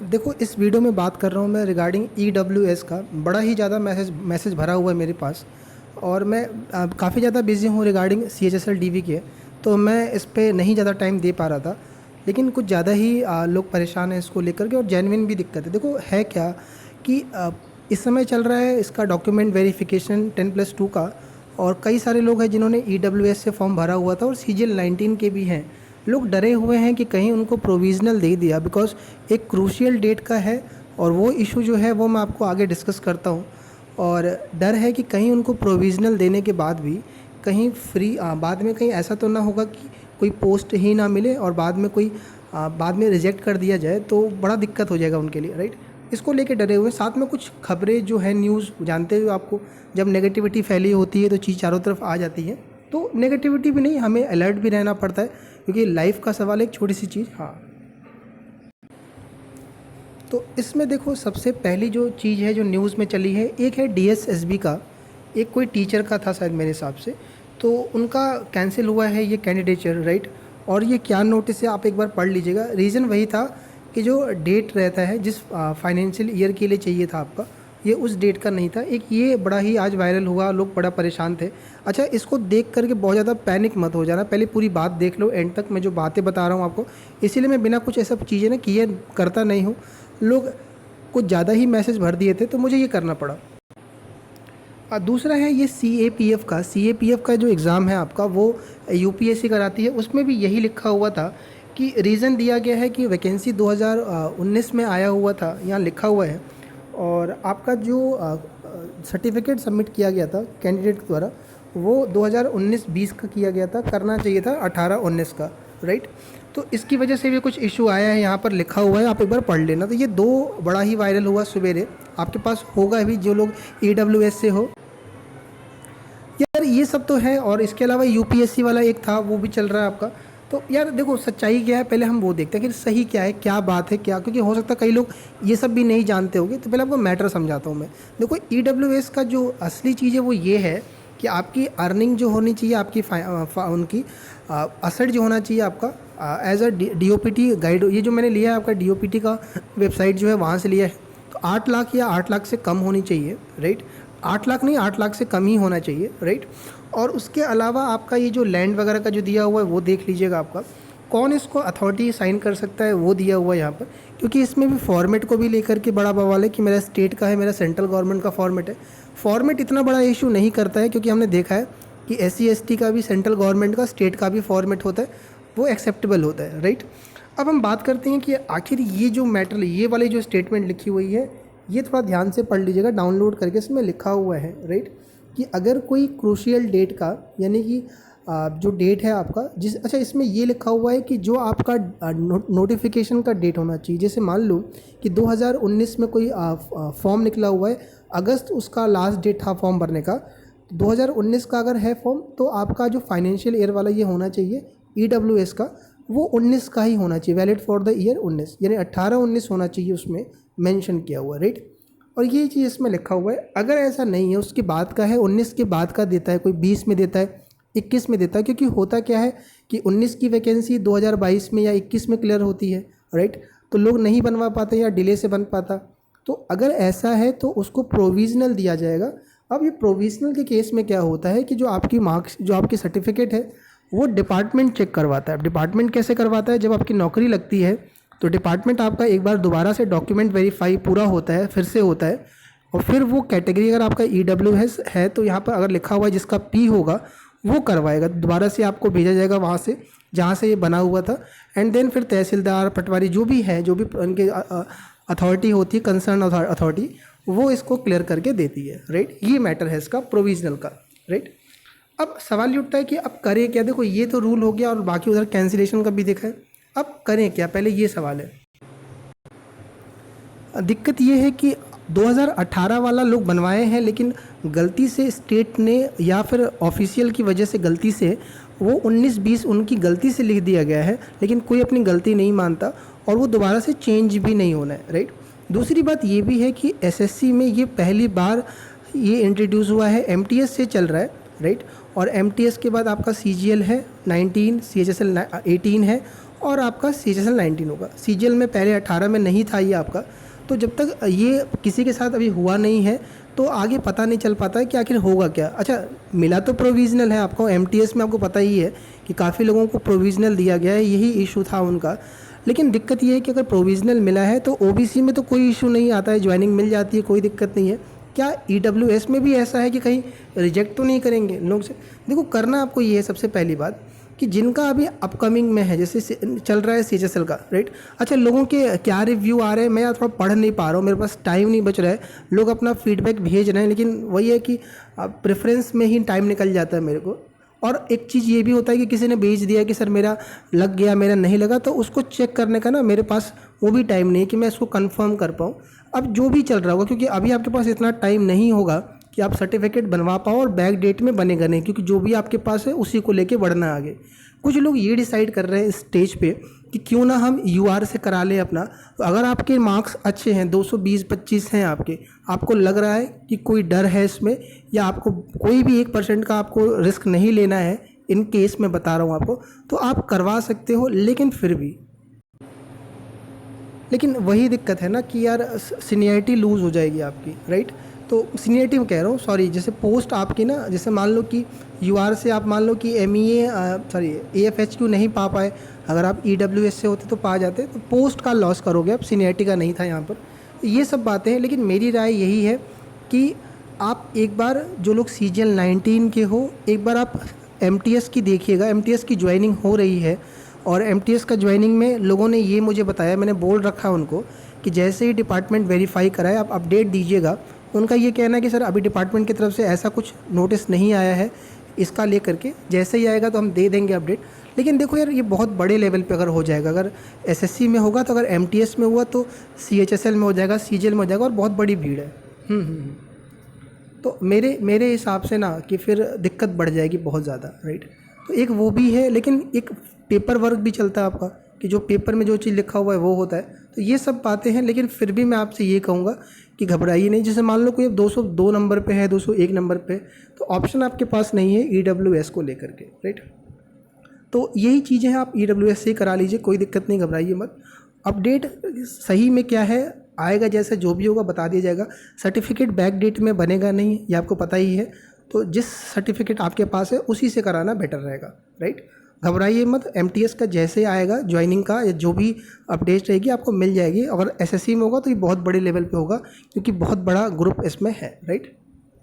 देखो, इस वीडियो में बात कर रहा हूँ मैं रिगार्डिंग EWS का। बड़ा ही ज़्यादा मैसेज भरा हुआ है मेरे पास, और मैं काफ़ी ज़्यादा बिज़ी हूँ रिगार्डिंग CHSL DV के, तो मैं इस पे नहीं ज़्यादा टाइम दे पा रहा था। लेकिन कुछ ज़्यादा ही लोग परेशान हैं इसको लेकर के, और जेन्युइन भी दिक्कत है। देखो है क्या कि इस समय चल रहा है इसका डॉक्यूमेंट वेरिफिकेशन 10+2 का, और कई सारे लोग हैं जिन्होंने EWS से फॉर्म भरा हुआ था, और CGL 19 के भी हैं। लोग डरे हुए हैं कि कहीं उनको प्रोविज़नल दे दिया, बिकॉज़ एक क्रूशियल डेट का है, और वो इशू जो है वो मैं आपको आगे डिस्कस करता हूँ। और डर है कि कहीं उनको प्रोविज़नल देने के बाद भी कहीं बाद में कहीं ऐसा तो ना होगा कि कोई पोस्ट ही ना मिले, और बाद में कोई बाद में रिजेक्ट कर दिया जाए, तो बड़ा दिक्कत हो जाएगा उनके लिए, राइट। इसको लेके डरे हुए। साथ में कुछ खबरें जो है, न्यूज़ जानते हो आपको, जब नेगेटिविटी फैली होती है तो चीज़ चारों तरफ आ जाती है। तो नेगेटिविटी भी नहीं, हमें अलर्ट भी रहना पड़ता है, क्योंकि लाइफ का सवाल है। एक छोटी सी चीज़, हाँ, तो इसमें देखो सबसे पहली जो चीज़ है जो न्यूज़ में चली है, एक है DSSB का। एक कोई टीचर का था शायद मेरे हिसाब से, तो उनका कैंसिल हुआ है ये कैंडिडेचर, राइट। और ये क्या नोटिस है आप एक बार पढ़ लीजिएगा। रीज़न वही था कि जो डेट रहता है जिस फाइनेंशियल ईयर के लिए चाहिए था आपका, ये उस डेट का नहीं था। एक ये बड़ा ही आज वायरल हुआ, लोग बड़ा परेशान थे। अच्छा, इसको देख करके बहुत ज़्यादा पैनिक मत हो जाना, पहले पूरी बात देख लो एंड तक। मैं जो बातें बता रहा हूँ आपको, इसीलिए मैं बिना कुछ ऐसा चीज़ें ना किए करता नहीं हूँ। लोग कुछ ज़्यादा ही मैसेज भर दिए थे, तो मुझे ये करना पड़ा। दूसरा है ये CAPF का जो एग्ज़ाम है आपका, वो UPSC कराती है। उसमें भी यही लिखा हुआ था कि रीज़न दिया गया है कि वैकेंसी 2019 में आया हुआ था, यहाँ लिखा हुआ है। और आपका जो सर्टिफिकेट सबमिट किया गया था कैंडिडेट द्वारा, वो 2019-20 का किया गया था, करना चाहिए था 18-19 का, राइट। तो इसकी वजह से भी कुछ इशू आया है, यहाँ पर लिखा हुआ है, आप एक बार पढ़ लेना। तो ये दो बड़ा ही वायरल हुआ सवेरे, आपके पास होगा भी जो लोग EWS से हो। यार ये सब तो है, और इसके अलावा UPSC वाला एक था, वो भी चल रहा है आपका। तो यार देखो, सच्चाई क्या है पहले हम वो देखते हैं कि सही क्या है, क्या बात है, क्या, क्योंकि हो सकता है कई लोग ये सब भी नहीं जानते होंगे। तो पहले आपको मैटर समझाता हूँ मैं। देखो, EWS का जो असली चीज़ है वो ये है कि आपकी अर्निंग जो होनी चाहिए, आपकी उनकी असट जो होना चाहिए आपका, एज अ DOPT गाइड। ये जो मैंने लिया है आपका DOPT का वेबसाइट जो है, वहाँ से लिया है। तो 8 लाख या 8 लाख से कम होनी चाहिए, राइट। 8 लाख नहीं, 8 लाख से कम ही होना चाहिए, राइट। और उसके अलावा आपका ये जो लैंड वगैरह का जो दिया हुआ है वो देख लीजिएगा आपका। कौन इसको अथॉरिटी साइन कर सकता है वो दिया हुआ है यहाँ पर, क्योंकि इसमें भी फॉर्मेट को भी लेकर के बड़ा बवाल है कि मेरा स्टेट का है, मेरा सेंट्रल गवर्नमेंट का फॉर्मेट है। फॉर्मेट इतना बड़ा इशू नहीं करता है, क्योंकि हमने देखा है कि SC ST का भी सेंट्रल गवर्नमेंट का, स्टेट का भी फॉर्मेट होता है, वो एक्सेप्टेबल होता है, राइट। अब हम बात करते हैं कि आखिर ये जो मैटर, ये वाली जो स्टेटमेंट लिखी हुई है, ये थोड़ा ध्यान से पढ़ लीजिएगा, डाउनलोड करके। इसमें लिखा हुआ है, राइट, कि अगर कोई क्रूशियल डेट का, यानी कि जो डेट है आपका, अच्छा, इसमें ये लिखा हुआ है कि जो आपका नोटिफिकेशन का डेट होना चाहिए। जैसे मान लो कि 2019 में कोई फॉर्म निकला हुआ है, अगस्त उसका लास्ट डेट था फॉर्म भरने का, 2019 का अगर है फॉर्म, तो आपका जो फाइनेंशियल ईयर वाला ये होना चाहिए EWS का, वो 19 का ही होना चाहिए, वैलिड फॉर द ईयर 19, यानी 18-19 होना चाहिए, उसमें मेंशन किया हुआ, राइट। और ये चीज़ इसमें लिखा हुआ है। अगर ऐसा नहीं है, उसके बाद का है, 19 के बाद का देता है, कोई 20 में देता है, 21 में देता है, क्योंकि होता क्या है कि 19 की वैकेंसी 2022 में या 21 में क्लियर होती है, राइट। तो लोग नहीं बनवा पाते या डिले से बन पाता। तो अगर ऐसा है तो उसको प्रोविज़नल दिया जाएगा। अब ये प्रोविज़नल के केस में क्या होता है कि जो आपकी मार्क्स, जो आपकी सर्टिफिकेट है, वो डिपार्टमेंट चेक करवाता है। डिपार्टमेंट कैसे करवाता है? जब आपकी नौकरी लगती है तो डिपार्टमेंट आपका एक बार दोबारा से डॉक्यूमेंट वेरीफाई पूरा होता है, फिर से होता है, और फिर वो कैटेगरी अगर आपका EWS है तो यहाँ पर अगर लिखा हुआ है जिसका P होगा, वो करवाएगा, दोबारा से आपको भेजा जाएगा वहाँ से जहाँ से ये बना हुआ था। एंड देन फिर तहसीलदार, पटवारी, जो भी है, जो भी उनके अथॉरिटी होती है, कंसर्न अथॉरिटी, वो इसको क्लियर करके देती है, राइट। ये मैटर है इसका प्रोविजनल का, राइट। अब सवाल ये उठता है कि अब करें क्या? देखो, ये तो रूल हो गया, और बाकी उधर कैंसिलेशन का भी देखा है। अब करें क्या, पहले ये सवाल है। दिक्कत ये है कि 2018 वाला लोग बनवाए हैं, लेकिन गलती से स्टेट ने या फिर ऑफिशियल की वजह से गलती से वो 19-20 उनकी गलती से लिख दिया गया है, लेकिन कोई अपनी गलती नहीं मानता, और वो दोबारा से चेंज भी नहीं होना है, राइट। दूसरी बात ये भी है कि SSC में ये पहली बार ये इंट्रोड्यूस हुआ है, MTS से चल रहा है, राइट। और MTS के बाद आपका CGL है 19, CHSL 18 है, और आपका CHSL 19 होगा। CGL में पहले 18 में नहीं था ये आपका। तो जब तक ये किसी के साथ अभी हुआ नहीं है तो आगे पता नहीं चल पाता है कि आखिर होगा क्या। अच्छा, मिला तो प्रोविज़नल है आपको, MTS में आपको पता ही है कि काफ़ी लोगों को प्रोविज़नल दिया गया है, यही इशू था उनका। लेकिन दिक्कत ये है कि अगर प्रोविज़नल मिला है तो OBC में तो कोई इशू नहीं आता है, ज्वाइनिंग मिल जाती है, कोई दिक्कत नहीं है। क्या EWS में भी ऐसा है कि कहीं रिजेक्ट तो नहीं करेंगे लोग से? देखो, करना आपको ये है सबसे पहली बात कि जिनका अभी अपकमिंग में है, जैसे चल रहा है CHSL का, राइट। अच्छा, लोगों के क्या रिव्यू आ रहे हैं मैं यार थोड़ा पढ़ नहीं पा रहा हूँ, मेरे पास टाइम नहीं बच रहा है। लोग अपना फीडबैक भेज रहे हैं, लेकिन वही है कि प्रेफरेंस में ही टाइम निकल जाता है मेरे को। और एक चीज़ ये भी होता है कि किसी ने भेज दिया कि सर मेरा लग गया, मेरा नहीं लगा, तो उसको चेक करने का ना मेरे पास वो भी टाइम नहीं है कि मैं इसको कंफर्म कर पाऊँ। अब जो भी चल रहा होगा, क्योंकि अभी आपके पास इतना टाइम नहीं होगा कि आप सर्टिफिकेट बनवा पाओ, और बैक डेट में बनेगा नहीं, क्योंकि जो भी आपके पास है उसी को लेके बढ़ना आगे। कुछ लोग ये डिसाइड कर रहे हैं इस स्टेज पे कि क्यों ना हम UR से करा लें अपना। तो अगर आपके मार्क्स अच्छे हैं, 220-25 हैं आपके, आपको लग रहा है कि कोई डर है इसमें, या आपको कोई भी 1% का आपको रिस्क नहीं लेना है, इन केस में बता रहा हूँ आपको, तो आप करवा सकते हो। लेकिन वही दिक्कत है ना कि यार सीनियरिटी लूज़ हो जाएगी आपकी, राइट। तो सीनियरिटी में कह रहा हूँ, सॉरी, जैसे पोस्ट आपकी ना, जैसे मान लो कि UR से आप मान लो कि AFHQ नहीं पा पाए, अगर आप EWS से होते तो पा जाते, तो पोस्ट का लॉस करोगे आप, सीनियरिटी का नहीं था यहाँ पर। ये सब बातें हैं, लेकिन मेरी राय यही है कि आप एक बार, जो लोग CGL 19 के हो, एक बार आप MTS की देखिएगा। MTS की ज्वाइनिंग हो रही है, और MTS का ज्वाइनिंग में लोगों ने ये मुझे बताया, मैंने बोल रखा है उनको कि जैसे ही डिपार्टमेंट वेरीफाई कराए आप अपडेट दीजिएगा। उनका ये कहना है कि सर अभी डिपार्टमेंट की तरफ से ऐसा कुछ नोटिस नहीं आया है इसका लेकर के, जैसे ही आएगा तो हम दे देंगे अपडेट। लेकिन देखो यार, ये बहुत बड़े लेवल पे अगर हो जाएगा, अगर SSC में होगा तो, अगर MTS में हुआ तो CHSL में हो जाएगा, CGL में हो जाएगा, और बहुत बड़ी भीड़ है। तो मेरे हिसाब से ना कि फिर दिक्कत बढ़ जाएगी बहुत ज़्यादा, राइट। तो एक वो भी है, लेकिन एक पेपर वर्क भी चलता है आपका, कि जो पेपर में जो चीज़ लिखा हुआ है वो होता है। तो ये सब बातें हैं, लेकिन फिर भी मैं आपसे ये कहूँगा कि घबराइए नहीं। जैसे मान लो कोई अब 202 नंबर पे है, 201 नंबर पे, तो ऑप्शन आपके पास नहीं है EWS को लेकर के, राइट। तो यही चीज़ें हैं, आप EWS से ही करा लीजिए, कोई दिक्कत नहीं, घबराइए मत। अपडेट सही में क्या है आएगा, जैसे जो भी होगा बता दिया जाएगा। सर्टिफिकेट बैक डेट में बनेगा नहीं, ये आपको पता ही है। तो जिस सर्टिफिकेट आपके पास है उसी से कराना बेटर रहेगा, राइट। घबराइए मत, MTS का जैसे आएगा ज्वाइनिंग का, या जो भी अपडेट रहेगी आपको मिल जाएगी। अगर SSC में होगा तो ये बहुत बड़े लेवल पे होगा, क्योंकि बहुत बड़ा ग्रुप इसमें है, राइट।